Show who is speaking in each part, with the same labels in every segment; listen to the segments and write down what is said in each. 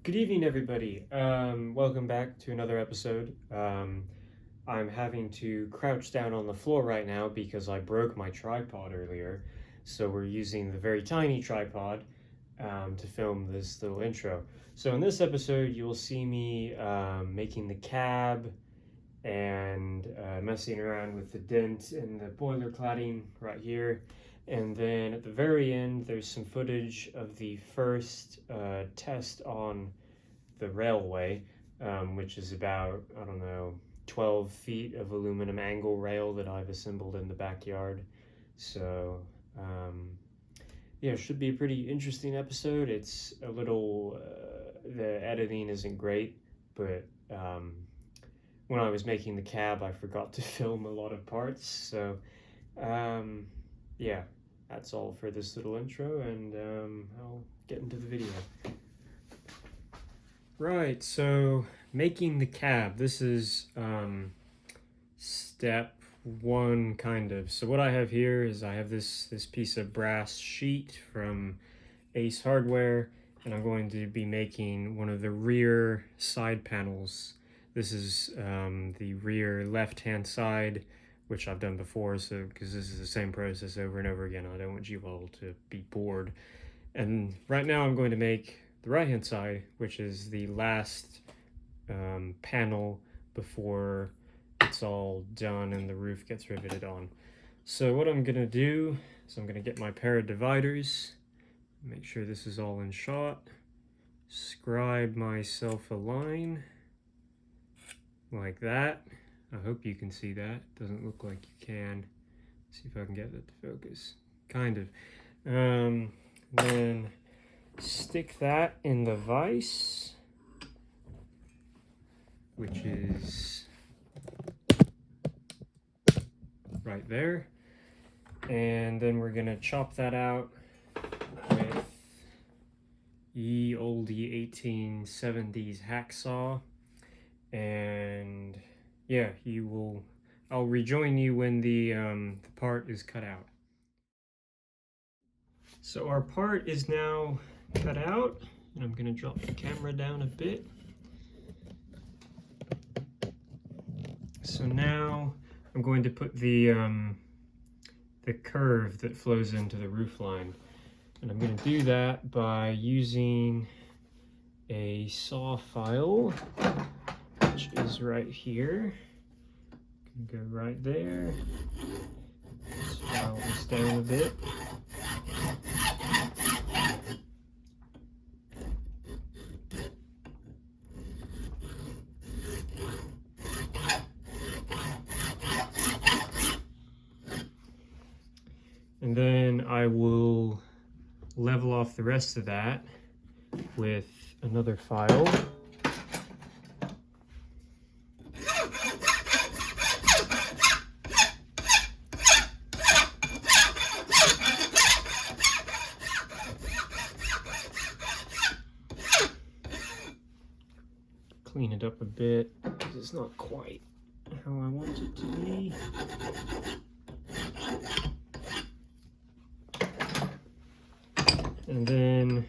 Speaker 1: Good evening, everybody. Welcome back to another episode. I'm having to crouch down on the floor right now because I broke my tripod earlier. So we're using the very tiny tripod to film this little intro. So in this episode, you will see me making the cab and messing around with the dent and the boiler cladding right here. And then at the very end, there's some footage of the first test on the railway, which is about, I don't know, 12 feet of aluminum angle rail that I've assembled in the backyard. So, yeah, it should be a pretty interesting episode. It's a little, the editing isn't great, but when I was making the cab, I forgot to film a lot of parts. So, yeah, that's all for this little intro, and I'll get into the video. Right, so making the cab. This is step one, kind of. So what I have here is I have this piece of brass sheet from Ace Hardware, and I'm going to be making one of the rear side panels. This is the rear left-hand side, which I've done before, so because this is the same process over and over again, I don't want you all to be bored. And right now I'm going to make the right-hand side, which is the last panel before it's all done and the roof gets riveted on. So what I'm gonna do is I'm gonna get my pair of dividers, make sure this is all in shot, scribe myself a line like that. I hope you can see that. Doesn't look like you can. See if I can get that to focus. Kind of. Then stick that in the vise, which is right there. And then we're gonna chop that out with ye olde 1870s hacksaw. And yeah, I'll rejoin you when the part is cut out. So our part is now cut out, and I'm gonna drop the camera down a bit. So now I'm going to put the curve that flows into the roof line, and I'm going to do that by using a saw file, which is right here. Go right there. Just file this down a bit. And then I will level off the rest of that with another file. Clean it up a bit because it's not quite how I want it to be. And then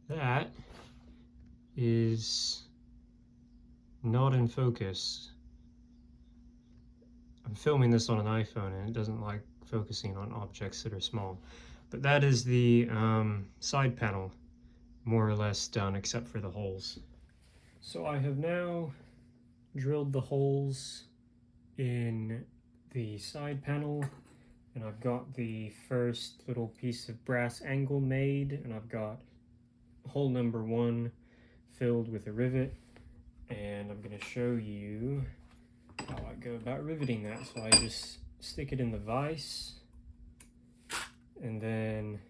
Speaker 1: that is not in focus. I'm filming this on an iPhone and it doesn't like focusing on objects that are small. But that is the side panel, more or less done except for the holes. So I have now drilled the holes in the side panel, and I've got the first little piece of brass angle made, and I've got hole number 1 filled with a rivet, and I'm going to show you how I go about riveting that. So I just stick it in the vise, and then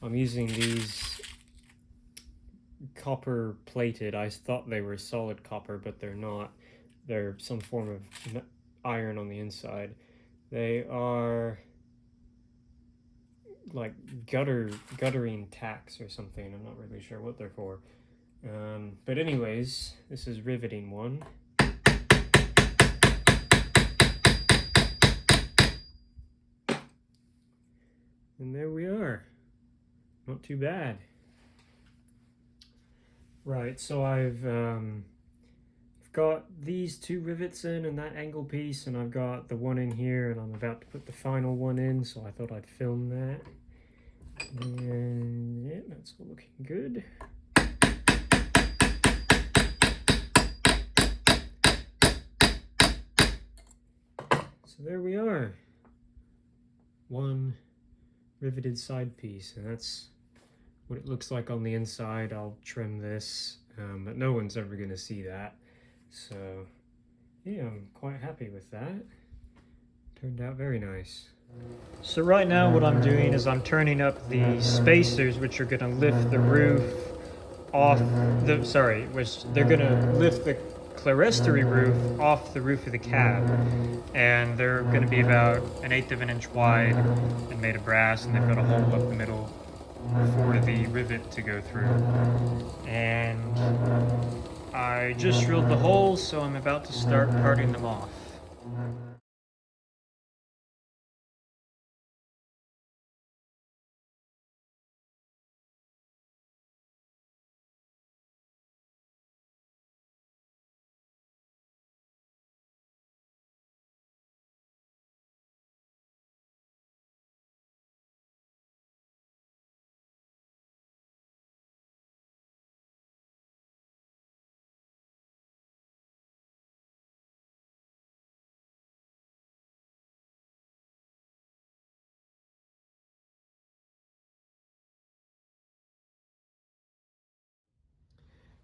Speaker 1: I'm using these copper plated. I thought they were solid copper, but they're not. They're some form of iron on the inside. They are like guttering tacks or something. I'm not really sure what they're for. But anyways, this is riveting 1. And there we are. Not too bad. Right, so I've got these two rivets in and that angle piece, and I've got the one in here, and I'm about to put the final one in, so I thought I'd film that. And yeah, that's all looking good. So there we are. One riveted side piece, and that's what it looks like on the inside. I'll trim this, but no one's ever going to see that. So yeah, I'm quite happy with that. Turned out very nice. So right now what I'm doing is I'm turning up the spacers, which are going to lift the roof off the, sorry, which they're going to lift the clerestory roof off the roof of the cab. And they're going to be about 1/8 of an inch wide and made of brass, and they've got a hole up the middle for the rivet to go through. And I just drilled the holes, so I'm about to start parting them off.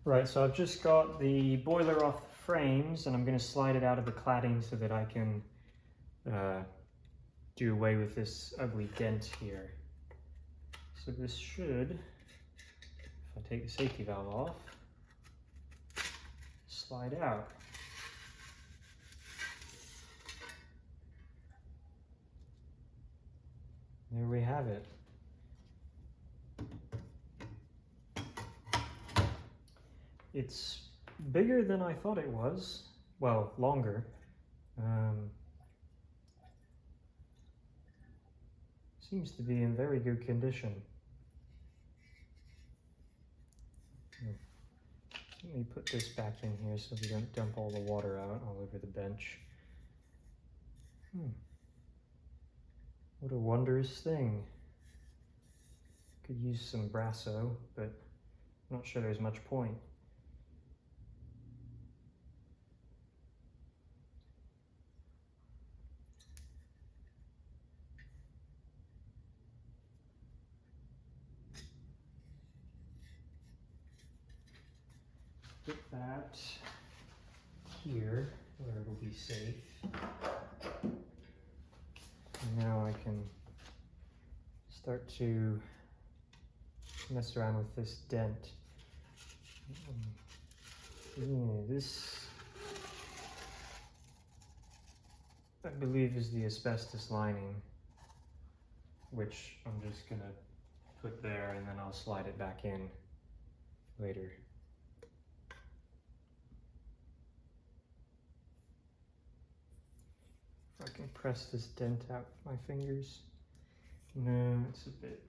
Speaker 1: Right, so I've just got the boiler off the frames, and I'm going to slide it out of the cladding so that I can do away with this ugly dent here. So this should, if I take the safety valve off, slide out. There we have it. It's bigger than I thought it was. Well, longer. Seems to be in very good condition. Let me put this back in here so we don't dump all the water out all over the bench. What a wondrous thing. Could use some brasso, but I'm not sure there's much point. Put that here where it'll be safe. And now I can start to mess around with this dent. This, I believe, is the asbestos lining, which I'm just gonna put there, and then I'll slide it back in later. I can press this dent out with my fingers. No, it's a bit.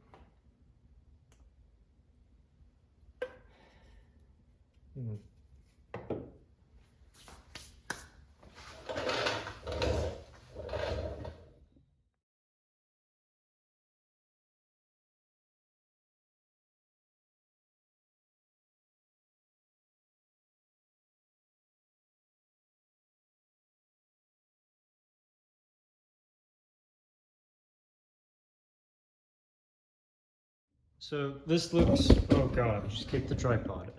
Speaker 1: So this looks, oh god, I just kicked the tripod.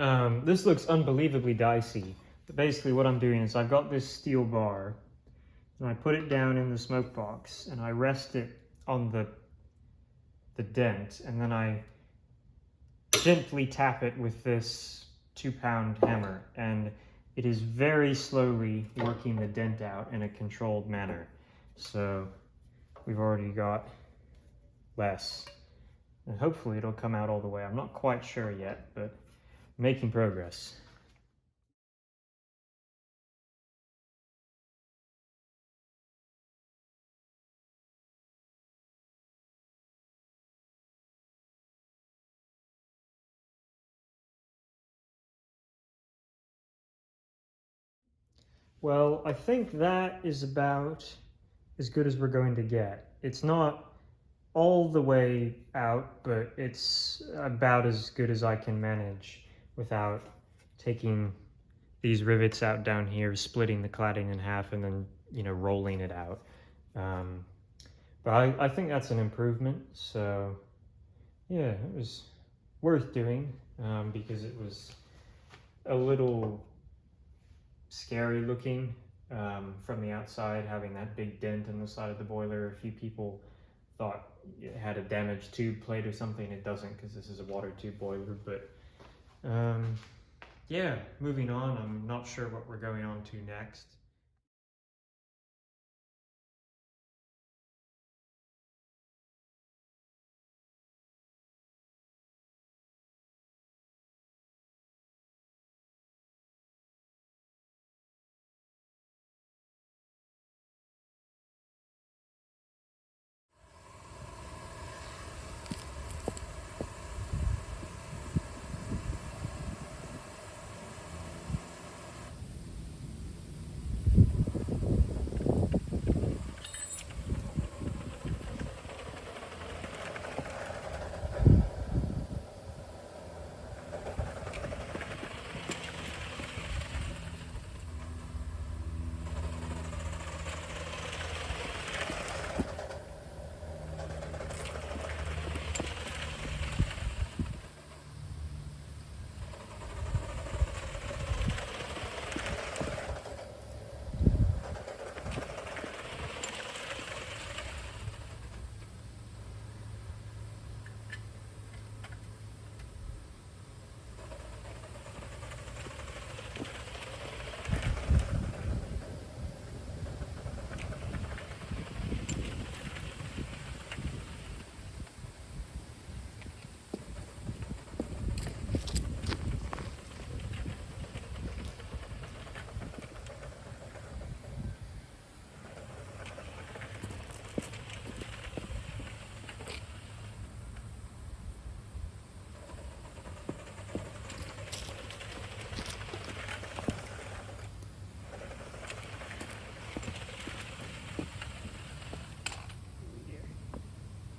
Speaker 1: This looks unbelievably dicey. But basically what I'm doing is I've got this steel bar, and I put it down in the smoke box, and I rest it on the dent, and then I gently tap it with this 2-pound hammer, and it is very slowly working the dent out in a controlled manner. So we've already got less. And hopefully it'll come out all the way. I'm not quite sure yet, but making progress. Well, I think that is about as good as we're going to get. It's not all the way out, but it's about as good as I can manage without taking these rivets out down here, splitting the cladding in half, and then, rolling it out. Um, but I think that's an improvement. So, yeah, it was worth doing because it was a little scary looking from the outside, having that big dent in the side of the boiler. A few people thought it had a damaged tube plate or something. It doesn't, because this is a water tube boiler. But yeah, moving on. I'm not sure what we're going on to next.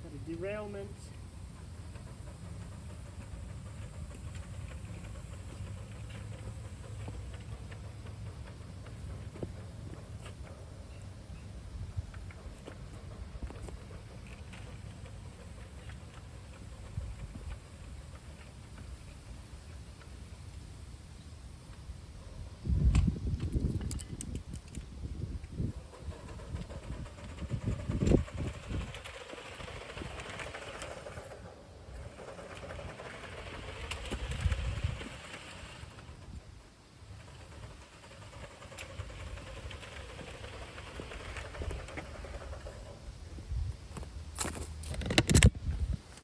Speaker 1: Got a derailment.